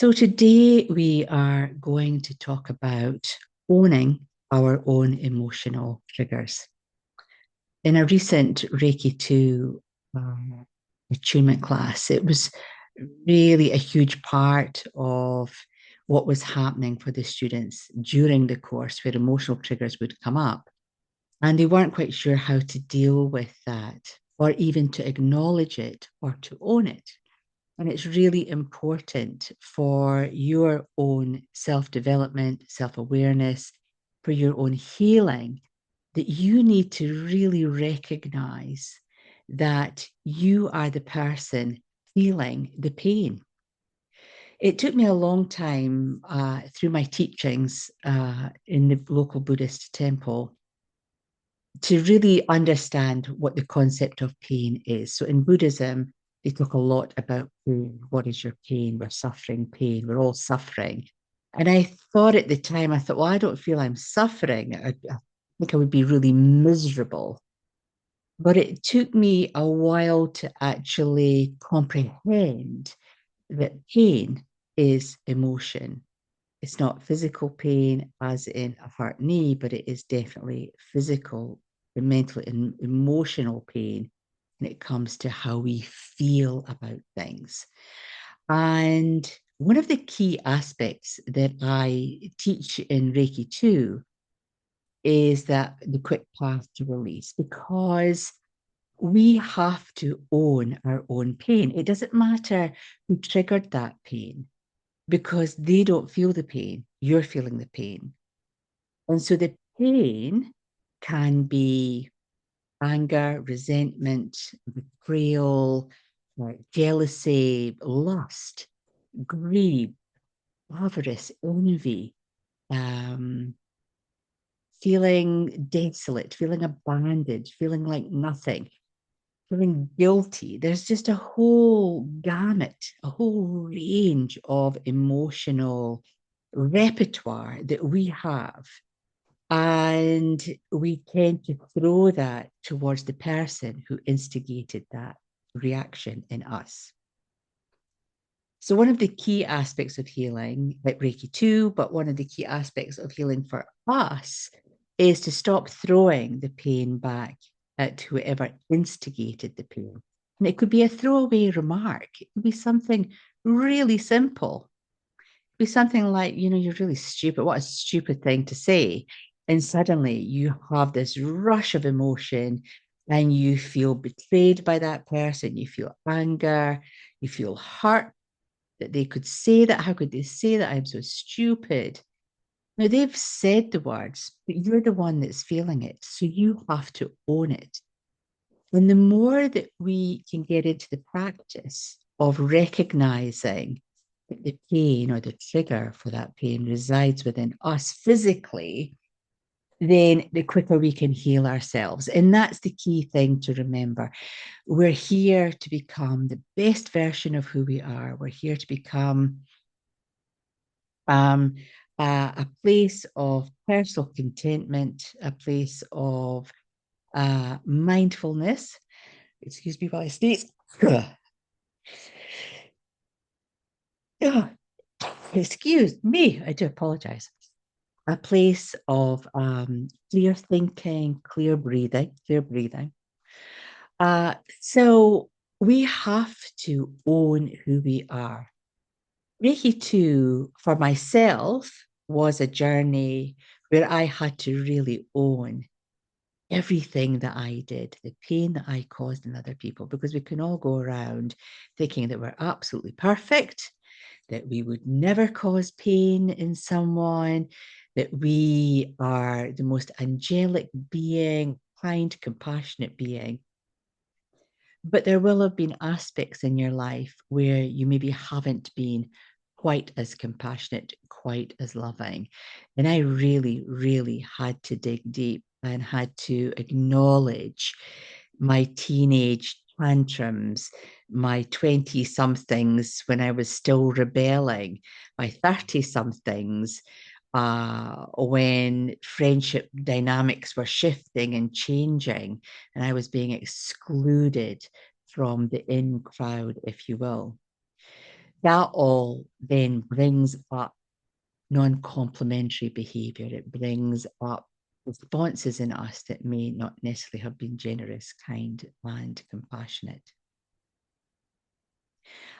So today we are going to talk about owning our own emotional triggers. In a recent Reiki 2 attunement class, it was really a huge part of what was happening for the students during the course where emotional triggers would come up. And they weren't quite sure how to deal with that or even to acknowledge it or to own it. And it's really important for your own self development, self awareness, for your own healing, that you need to really recognize that you are the person feeling the pain. It took me a long time through my teachings in the local Buddhist temple to really understand what the concept of pain is. So in Buddhism, they talk a lot about pain. What is your pain? We're suffering pain. We're all suffering. And I thought at the time, I thought, well, I don't feel I'm suffering. I think I would be really miserable. But it took me a while to actually comprehend that pain is emotion. It's not physical pain, as in a hurt knee, but it is definitely physical and mental and emotional pain when it comes to how we feel about things. And one of the key aspects that I teach in Reiki 2 is that the quick path to release, because we have to own our own pain. It doesn't matter who triggered that pain because they don't feel the pain. You're feeling the pain. And so the pain can be anger, resentment, betrayal, jealousy, lust, greed, avarice, envy, um, feeling desolate, feeling abandoned, feeling like nothing, feeling guilty. There's just a whole gamut, a whole range of emotional repertoire that we have. And we tend to throw that towards the person who instigated that reaction in us. So, one of the key aspects of healing at Reiki 2, but one of the key aspects of healing for us is to stop throwing the pain back at whoever instigated the pain. And it could be a throwaway remark, it could be something really simple. It could be something like, you're really stupid. What a stupid thing to say. And suddenly you have this rush of emotion and you feel betrayed by that person. You feel anger, you feel hurt that they could say that. How could they say that? I'm so stupid. Now, they've said the words, but you're the one that's feeling it. So you have to own it. And the more that we can get into the practice of recognizing that the pain or the trigger for that pain resides within us physically, then the quicker we can heal ourselves. And that's the key thing to remember. We're here to become the best version of who we are. We're here to become um, a place of personal contentment, a place of mindfulness. Excuse me while I sneeze. Excuse me, I do apologize. A place of clear thinking, clear breathing, clear breathing. So we have to own who we are. Reiki 2 for myself was a journey where I had to really own everything that I did, the pain that I caused in other people, because we can all go around thinking that we're absolutely perfect, that we would never cause pain in someone, that we are the most angelic being, kind, compassionate being. But there will have been aspects in your life where you maybe haven't been quite as compassionate, quite as loving. And I really, really had to dig deep and had to acknowledge my teenage tantrums, my 20 somethings when I was still rebelling, my 30 somethings when friendship dynamics were shifting and changing, and I was being excluded from the in crowd, if you will. that all then brings up non-complementary behavior. It brings up responses in us that may not necessarily have been generous, kind, and compassionate.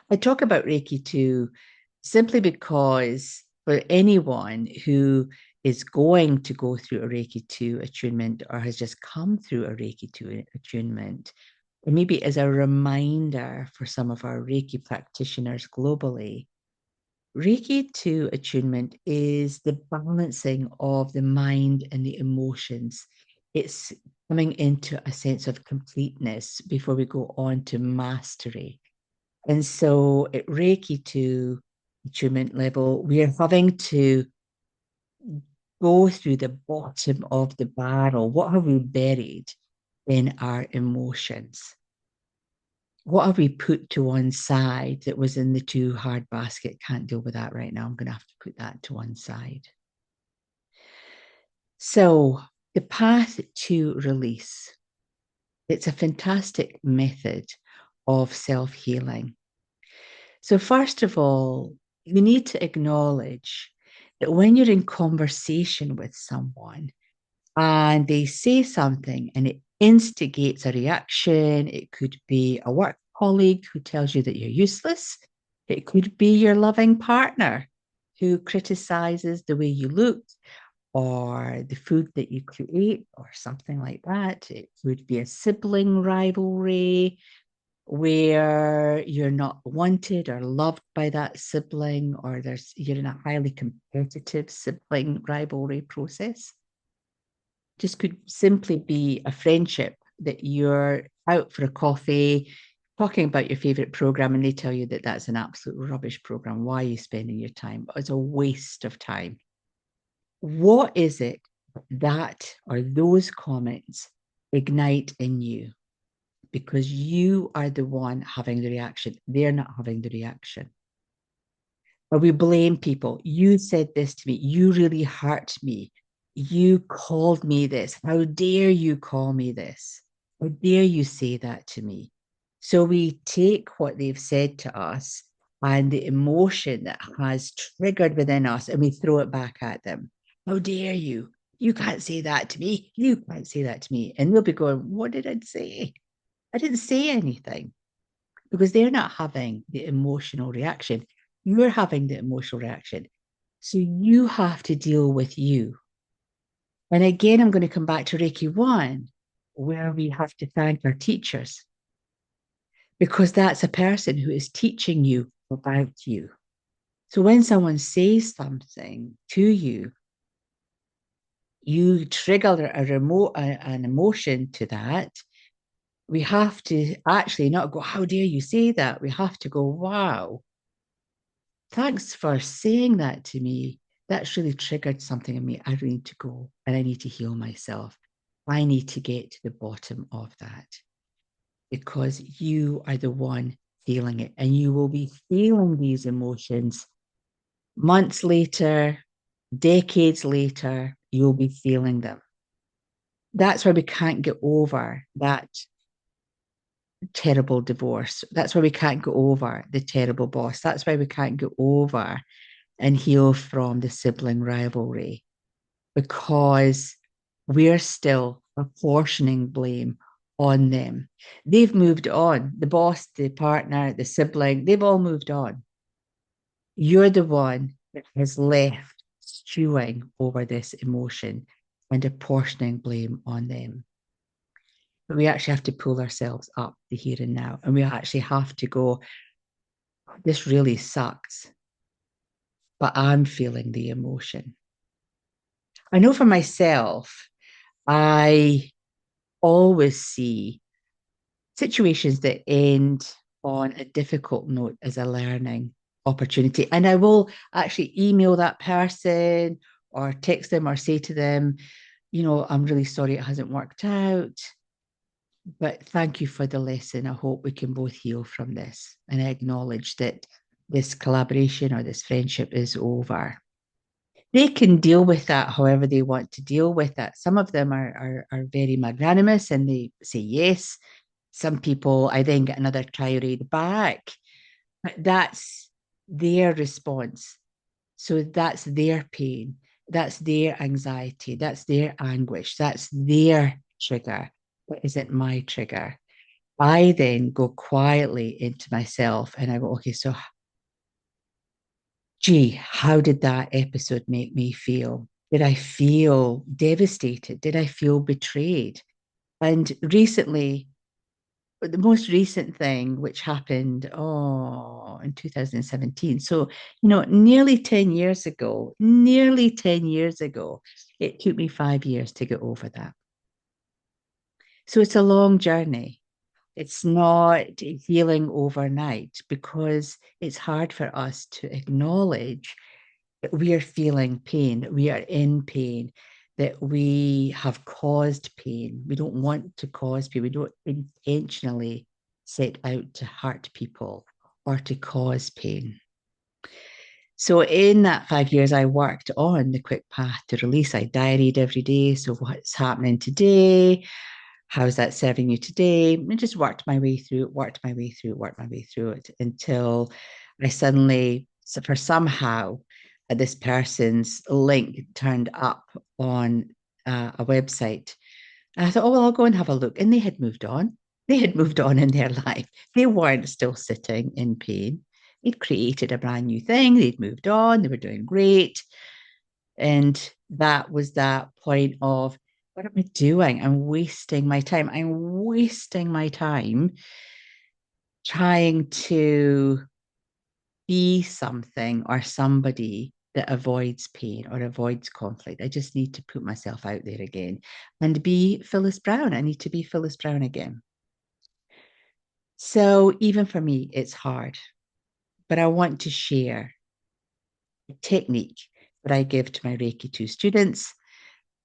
I talk about Reiki 2 simply because for anyone who is going to go through a Reiki 2 attunement or has just come through a Reiki 2 attunement, or maybe as a reminder for some of our Reiki practitioners globally, Reiki 2 attunement is the balancing of the mind and the emotions. It's coming into a sense of completeness before we go on to mastery. And so at Reiki 2 attunement level, we are having to go through the bottom of the barrel. What have we buried in our emotions? What have we put to one side that was in the too hard basket? Can't deal with that right now. I'm going to have to put that to one side. So the path to release, it's a fantastic method of self-healing. So first of all, you need to acknowledge that when you're in conversation with someone and they say something and it instigates a reaction, it could be a work colleague who tells you that you're useless. It could be your loving partner who criticizes the way you look or the food that you create or something like that. It would be a sibling rivalry where you're not wanted or loved by that sibling, or you're in a highly competitive sibling rivalry process. Just could simply be a friendship that you're out for a coffee talking about your favorite program and they tell you that that's an absolute rubbish program. Why are you spending your time? It's a waste of time. What is it that or those comments ignite in you? Because you are the one having the reaction. They're not having the reaction. Or we blame people. You said this to me. You really hurt me. You called me this. How dare you call me this? How dare you say that to me? So we take what they've said to us and the emotion that has triggered within us and we throw it back at them. How dare you? You can't say that to me. You can't say that to me. And they'll be going, what did I say? I didn't say anything, because they're not having the emotional reaction. You're having the emotional reaction. So you have to deal with you. And again, I'm going to come back to Reiki 1, where we have to thank our teachers, because that's a person who is teaching you about you. So when someone says something to you, you trigger an emotion to that. We have to actually not go, how dare you say that? We have to go, wow, thanks for saying that to me. That's really triggered something in me. I really need to go and I need to heal myself. I need to get to the bottom of that, because you are the one feeling it and you will be feeling these emotions months later, decades later, you'll be feeling them. That's why we can't get over that terrible divorce. That's why we can't go over the terrible boss. That's why we can't go over and heal from the sibling rivalry, because we're still apportioning blame on them. They've moved on. The boss, the partner, the sibling, they've all moved on. You're the one that has left stewing over this emotion and apportioning blame on them. But we actually have to pull ourselves up the here and now. And we actually have to go, this really sucks, but I'm feeling the emotion. I know for myself, I always see situations that end on a difficult note as a learning opportunity. And I will actually email that person or text them or say to them, I'm really sorry it hasn't worked out, but thank you for the lesson. I hope we can both heal from this. And I acknowledge that this collaboration or this friendship is over. They can deal with that however they want to deal with it. Some of them are very magnanimous and they say yes. Some people, I then get another tirade back. But that's their response. So that's their pain, that's their anxiety, that's their anguish, that's their trigger. What isn't my trigger? I then go quietly into myself and I go, okay, so gee, how did that episode make me feel? Did I feel devastated? Did I feel betrayed? And recently, the most recent thing, which happened, in 2017. So, nearly 10 years ago, it took me 5 years to get over that. So it's a long journey. It's not healing overnight because it's hard for us to acknowledge that we are feeling pain, that we are in pain, that we have caused pain. We don't want to cause pain. We don't intentionally set out to hurt people or to cause pain. So in that 5 years, I worked on the quick path to release. I diaried every day. So what's happening today? How's that serving you today? And just worked my way through it, worked my way through it, worked my way through it until I suddenly, for somehow, this person's link turned up on a website. And I thought, oh, well, I'll go and have a look. And they had moved on. They had moved on in their life. They weren't still sitting in pain. They'd created a brand new thing. They'd moved on. They were doing great. And that was that point of, what am I doing? I'm wasting my time. I'm wasting my time trying to be something or somebody that avoids pain or avoids conflict. I just need to put myself out there again and be Phyllis Brown. I need to be Phyllis Brown again. So even for me, it's hard, but I want to share a technique that I give to my Reiki 2 students.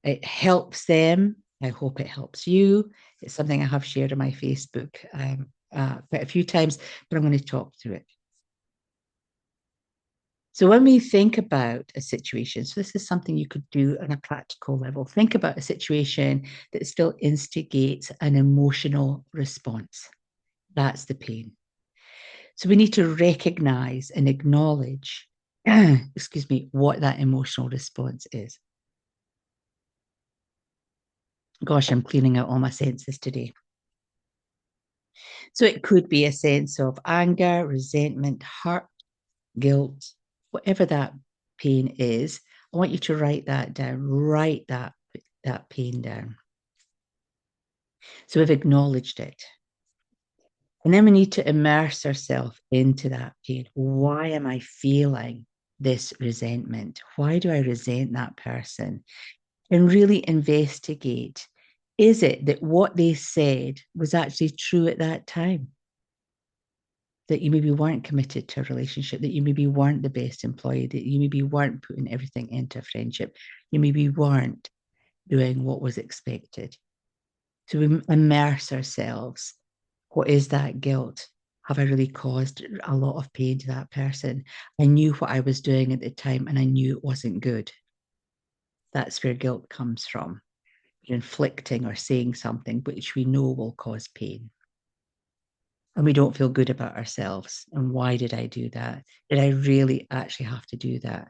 It helps them. I hope it helps you. It's something I have shared on my Facebook quite a few times, but I'm going to talk through it. So when we think about a situation, so this is something you could do on a practical level, think about a situation that still instigates an emotional response. That's the pain. So we need to recognize and acknowledge, excuse me, what that emotional response is. Gosh, I'm cleaning out all my senses today. So it could be a sense of anger, resentment, hurt, guilt, whatever that pain is. I want you to write that down, write that pain down. So we've acknowledged it. And then we need to immerse ourselves into that pain. Why am I feeling this resentment? Why do I resent that person? And really investigate, is it that what they said was actually true at that time? That you maybe weren't committed to a relationship, that you maybe weren't the best employee, that you maybe weren't putting everything into a friendship, you maybe weren't doing what was expected. So we immerse ourselves. What is that guilt? Have I really caused a lot of pain to that person? I knew what I was doing at the time and I knew it wasn't good. That's where guilt comes from. You're inflicting or saying something which we know will cause pain. And we don't feel good about ourselves. And why did I do that? Did I really actually have to do that?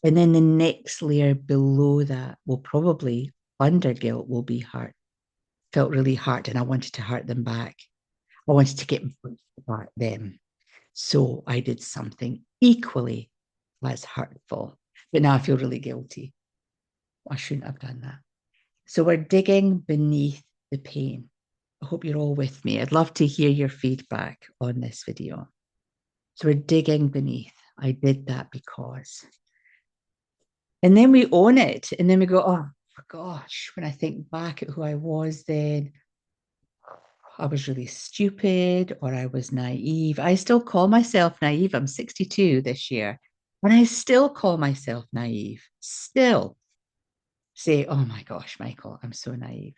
And then the next layer below that will probably, under guilt, will be hurt. Felt really hurt and I wanted to hurt them back. I wanted to get back them. So I did something equally as hurtful. But now I feel really guilty. I shouldn't have done that. So we're digging beneath the pain. I hope you're all with me. I'd love to hear your feedback on this video. So we're digging beneath. I did that because. And then we own it. And then we go, oh, gosh, when I think back at who I was then, I was really stupid or I was naive. I still call myself naive. I'm 62 this year. And I still call myself naive. Still say, oh my gosh, Michael, I'm so naive.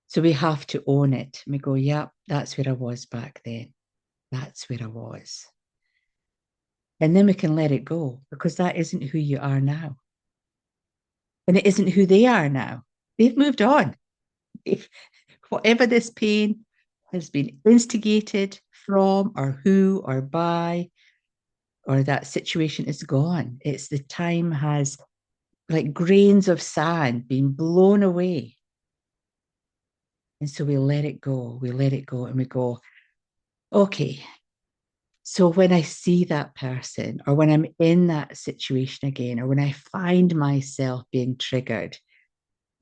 So we have to own it. We go, yeah, that's where I was back then. That's where I was. And then we can let it go because that isn't who you are now. And it isn't who they are now. They've moved on. Whatever this pain has been instigated, from or who or by, or that situation is gone. It's the time has, like grains of sand, been blown away. And so we let it go. We let it go and we go, okay. So when I see that person, or when I'm in that situation again, or when I find myself being triggered,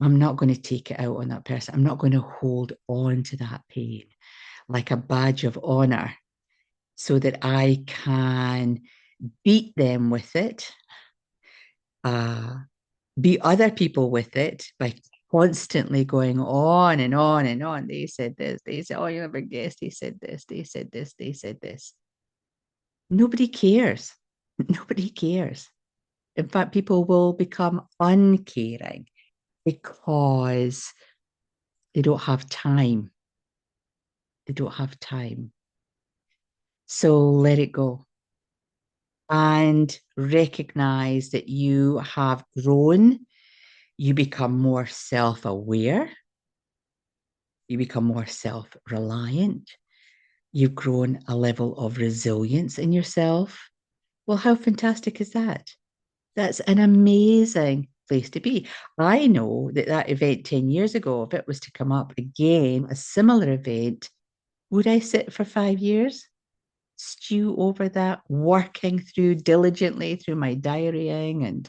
I'm not going to take it out on that person. I'm not going to hold on to that pain like a badge of honor so that I can beat them with it, uh, beat other people with it by constantly going on and on and on. They said this, they said, oh, you never guessed, they said this, they said this, they said this. Nobody cares. Nobody cares. In fact, people will become uncaring because they don't have time. They don't have time. So let it go and recognize that you have grown. You become more self aware. You become more self reliant. You've grown a level of resilience in yourself. Well, how fantastic is that? That's an amazing place to be. I know that that event 10 years ago, if it was to come up again, a similar event, would I sit for 5 years? Stew over that, working through diligently through my diarying and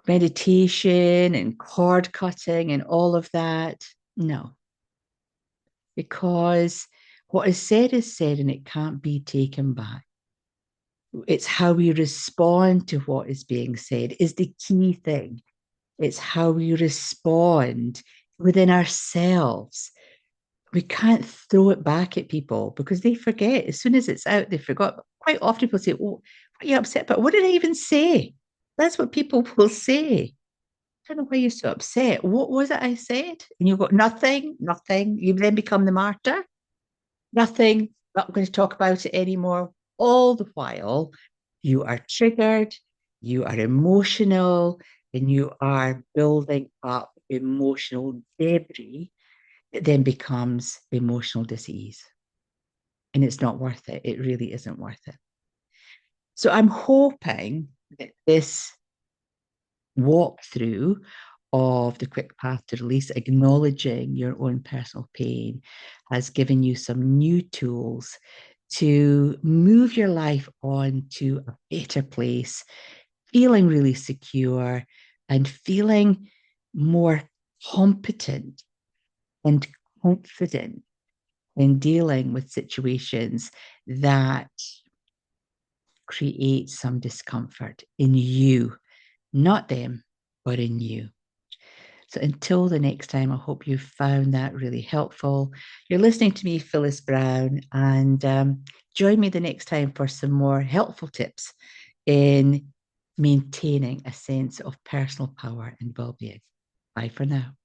meditation and cord cutting and all of that? No, because what is said and it can't be taken back. It's how we respond to what is being said is the key thing. It's how we respond within ourselves. We can't throw it back at people because they forget. As soon as it's out, they forgot. Quite often people say, oh, what are you upset about? What did I even say? That's what people will say. I don't know why you're so upset. What was it I said? And you go, nothing, nothing. You then become the martyr. Nothing, not going to talk about it anymore. All the while, you are triggered, you are emotional, and you are building up emotional debris that then becomes emotional disease. And it's not worth it. It really isn't worth it. So I'm hoping that this walkthrough of the quick path to release, acknowledging your own personal pain, has given you some new tools to move your life on to a better place, feeling really secure and feeling more competent and confident in dealing with situations that create some discomfort in you, not them, but in you. So until the next time, I hope you found that really helpful. You're listening to me, Phyllis Brown, and join me the next time for some more helpful tips in maintaining a sense of personal power and well-being. Bye for now.